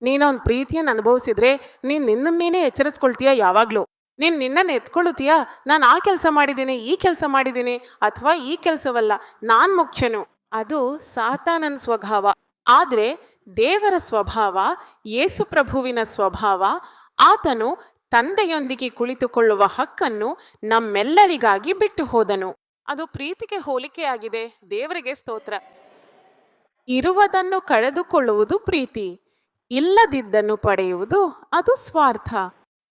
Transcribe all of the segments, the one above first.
ನೀನವನ ಪ್ರೀತಿಯನ್ನು ಅನುಭವಿಸಿದ್ರೆ ನೀನು ನಿನ್ನನ್ನೇನೆ ಎಚ್ಚರಿಸ್ಕೊಳ್ತೀಯ ಯಾವಾಗಲೂ. ನೀನು ನಿನ್ನನ್ನು ಎತ್ಕೊಳ್ಳುತ್ತೀಯಾ, ನಾನು ಆ ಕೆಲಸ ಮಾಡಿದ್ದೀನಿ, ಈ ಕೆಲಸ ಮಾಡಿದ್ದೀನಿ, ಅಥವಾ ಈ ಕೆಲಸವಲ್ಲ, ನಾನು ಮುಖ್ಯನು. ಅದು ಸಾತಾನನ ಸ್ವಭಾವ. ಆದರೆ ದೇವರ ಸ್ವಭಾವ, ಯೇಸು ಪ್ರಭುವಿನ ಸ್ವಭಾವ, ಆತನು ತಂದೆಯೊಂದಿಗೆ ಕುಳಿತುಕೊಳ್ಳುವ ಹಕ್ಕನ್ನು ನಮ್ಮೆಲ್ಲರಿಗಾಗಿ ಬಿಟ್ಟು ಹೋದನು. ಅದು ಪ್ರೀತಿಗೆ ಹೋಲಿಕೆಯಾಗಿದೆ. ದೇವರಿಗೆ ಸ್ತೋತ್ರ. ಇರುವುದನ್ನು ಕಳೆದುಕೊಳ್ಳುವುದು ಪ್ರೀತಿ, ಇಲ್ಲದಿದ್ದನ್ನು ಪಡೆಯುವುದು ಅದು ಸ್ವಾರ್ಥ.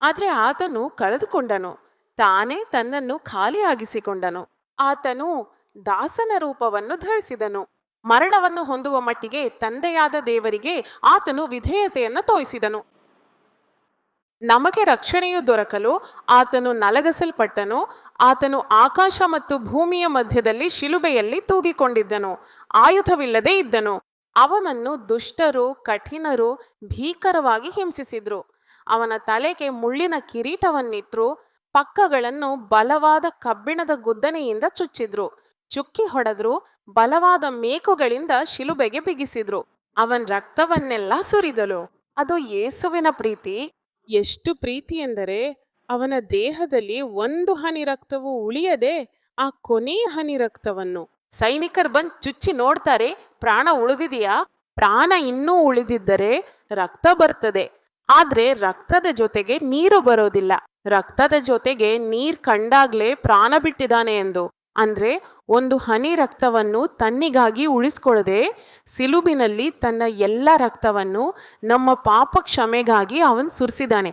ಆದರೆ ಆತನು ಕಳೆದುಕೊಂಡನು, ತಾನೇ ತನ್ನನ್ನು ಖಾಲಿಯಾಗಿಸಿಕೊಂಡನು. ಆತನು ದಾಸನ ರೂಪವನ್ನು ಧರಿಸಿದನು. ಮರಣವನ್ನು ಹೊಂದುವ ಮಟ್ಟಿಗೆ ತಂದೆಯಾದ ದೇವರಿಗೆ ಆತನು ವಿಧೇಯತೆಯನ್ನು ತೋರಿಸಿದನು. ನಮಗೆ ರಕ್ಷಣೆಯು ದೊರಕಲು ಆತನು ನಲಗಸಲ್ಪಟ್ಟನು. ಆತನು ಆಕಾಶ ಮತ್ತು ಭೂಮಿಯ ಮಧ್ಯದಲ್ಲಿ ಶಿಲುಬೆಯಲ್ಲಿ ತೂಗಿಕೊಂಡಿದ್ದನು. ಆಯುಧವಿಲ್ಲದೆ ಇದ್ದನು. ಅವನನ್ನು ದುಷ್ಟರು, ಕಠಿಣರು ಭೀಕರವಾಗಿ ಹಿಂಸಿಸಿದ್ರು. ಅವನ ತಲೆಗೆ ಮುಳ್ಳಿನ ಕಿರೀಟವನ್ನಿಟ್ರು. ಪಕ್ಕಗಳನ್ನು ಬಲವಾದ ಕಬ್ಬಿಣದ ಗುದ್ದನೆಯಿಂದ ಚುಚ್ಚಿದ್ರು. ಚುಕ್ಕಿ ಹೊಡೆದ್ರು. ಬಲವಾದ ಮೇಕುಗಳಿಂದ ಶಿಲುಬೆಗೆ ಬಿಗಿಸಿದ್ರು. ಅವನ ರಕ್ತವನ್ನೆಲ್ಲ ಸುರಿದಳು. ಅದು ಯೇಸುವಿನ ಪ್ರೀತಿ. ಎಷ್ಟು ಪ್ರೀತಿ ಎಂದರೆ ಅವನ ದೇಹದಲ್ಲಿ ಒಂದು ಹನಿ ರಕ್ತವು ಉಳಿಯದೆ ಆ ಕೊನೆಯ ಹನಿ ರಕ್ತವನ್ನು ಸೈನಿಕರು ಬಂದು ಚುಚ್ಚಿ ನೋಡ್ತಾರೆ, ಪ್ರಾಣ ಉಳಿದಿದೆಯಾ? ಪ್ರಾಣ ಇನ್ನೂ ಉಳಿದಿದ್ದರೆ ರಕ್ತ ಬರ್ತದೆ. ಆದ್ರೆ ರಕ್ತದ ಜೊತೆಗೆ ನೀರು ಬರೋದಿಲ್ಲ. ರಕ್ತದ ಜೊತೆಗೆ ನೀರ್ ಕಂಡಾಗ್ಲೇ ಪ್ರಾಣ ಬಿಟ್ಟಿದ್ದಾನೆ ಎಂದು. ಅಂದ್ರೆ ಒಂದು ಹನಿ ರಕ್ತವನ್ನು ತನ್ನಿಗಾಗಿ ಉಳಿಸ್ಕೊಳ್ಳದೆ ಸಿಲುಬಿನಲ್ಲಿ ತನ್ನ ಎಲ್ಲ ರಕ್ತವನ್ನು ನಮ್ಮ ಪಾಪ ಕ್ಷಮೆಗಾಗಿ ಅವನು ಸುರಿಸಿದ್ದಾನೆ.